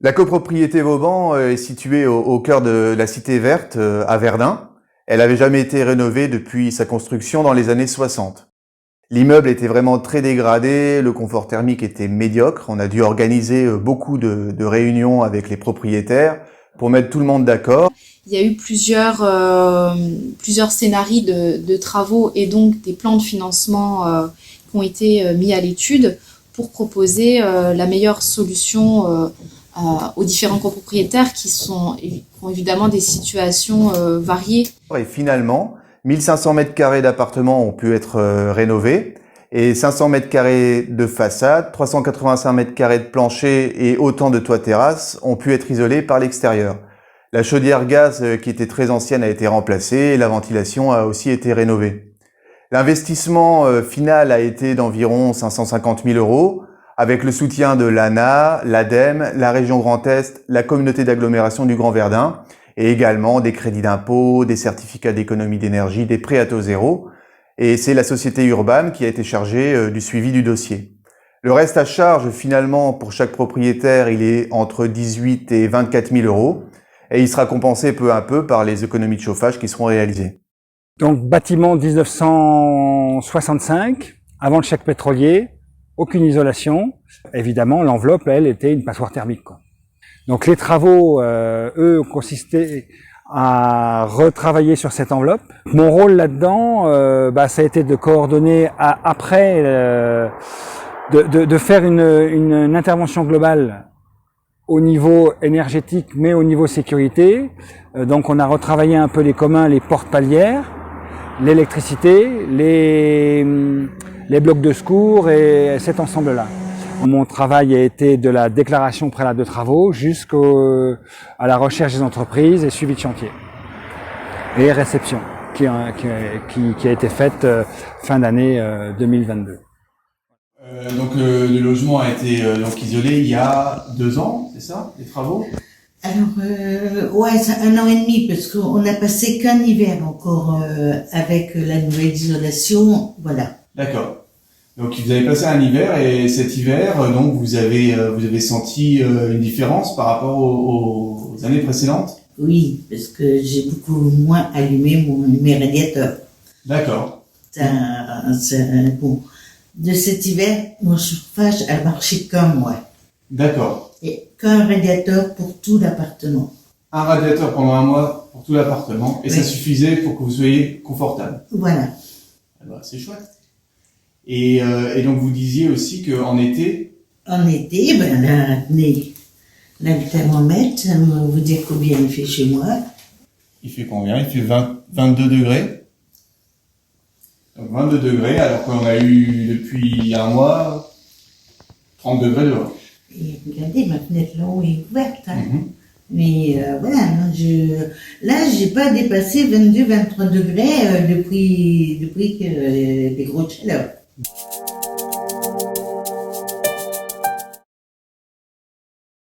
La copropriété Vauban est située au cœur de la Cité Verte, à Verdun. Elle n'avait jamais été rénovée depuis sa construction dans les années 60. L'immeuble était vraiment très dégradé, le confort thermique était médiocre. On a dû organiser beaucoup de réunions avec les propriétaires pour mettre tout le monde d'accord. Il y a eu plusieurs scénarios de travaux et donc des plans de financement qui ont été mis à l'étude pour proposer la meilleure solution aux différents copropriétaires qui ont évidemment des situations variées. Et finalement, 1500 mètres carrés d'appartements ont pu être rénovés et 500 mètres carrés de façade, 385 mètres carrés de plancher et autant de toits-terrasses ont pu être isolés par l'extérieur. La chaudière gaz qui était très ancienne a été remplacée et la ventilation a aussi été rénovée. L'investissement final a été d'environ 550 000 €, avec le soutien de l'ANA, l'ADEME, la région Grand Est, la communauté d'agglomération du Grand Verdun, et également des crédits d'impôt, des certificats d'économie d'énergie, des prêts à taux zéro. Et c'est la société Urban qui a été chargée du suivi du dossier. Le reste à charge, finalement, pour chaque propriétaire, il est entre 18 et 24 000 €, et il sera compensé peu à peu par les économies de chauffage qui seront réalisées. Donc, bâtiment 1965, avant le chèque pétrolier, aucune isolation. Évidemment, l'enveloppe, elle, était une passoire thermique, quoi. Donc, les travaux, eux, consistaient à retravailler sur cette enveloppe. Mon rôle là-dedans, ça a été de coordonner après, de faire une intervention globale au niveau énergétique, mais au niveau sécurité. Donc, on a retravaillé un peu les communs, les portes palières, l'électricité, les blocs de secours et cet ensemble-là. Mon travail a été de la déclaration préalable de travaux jusqu'à la recherche des entreprises et suivi de chantier. Et réception, qui a été faite fin d'année 2022. Donc le logement a été isolé il y a 2 ans, c'est ça, les travaux? Alors, ouais, c'est 1 an et demi, parce qu'on a passé qu'un hiver encore avec la nouvelle isolation, voilà. D'accord. Donc vous avez passé un hiver et cet hiver, donc vous avez senti une différence par rapport aux années précédentes? Oui, parce que j'ai beaucoup moins allumé mes radiateurs. D'accord. Bon. De cet hiver, mon chauffage a marché qu'un mois. D'accord. Et qu'un radiateur pour tout l'appartement. Un radiateur pendant 1 mois pour tout l'appartement et oui. Ça suffisait pour que vous soyez confortable. Voilà. Alors, c'est chouette. Et donc vous disiez aussi qu'en été... En été, le thermomètre, ça me vous dire combien il fait chez moi. Il fait combien? Il fait 22 degrés. Donc 22 degrés, alors qu'on a eu depuis 1 mois 30 degrés dehors. Et regardez, ma fenêtre là-haut est ouverte. Hein. Mais voilà, j'ai pas dépassé 22-23 degrés depuis que les grosses chaleurs.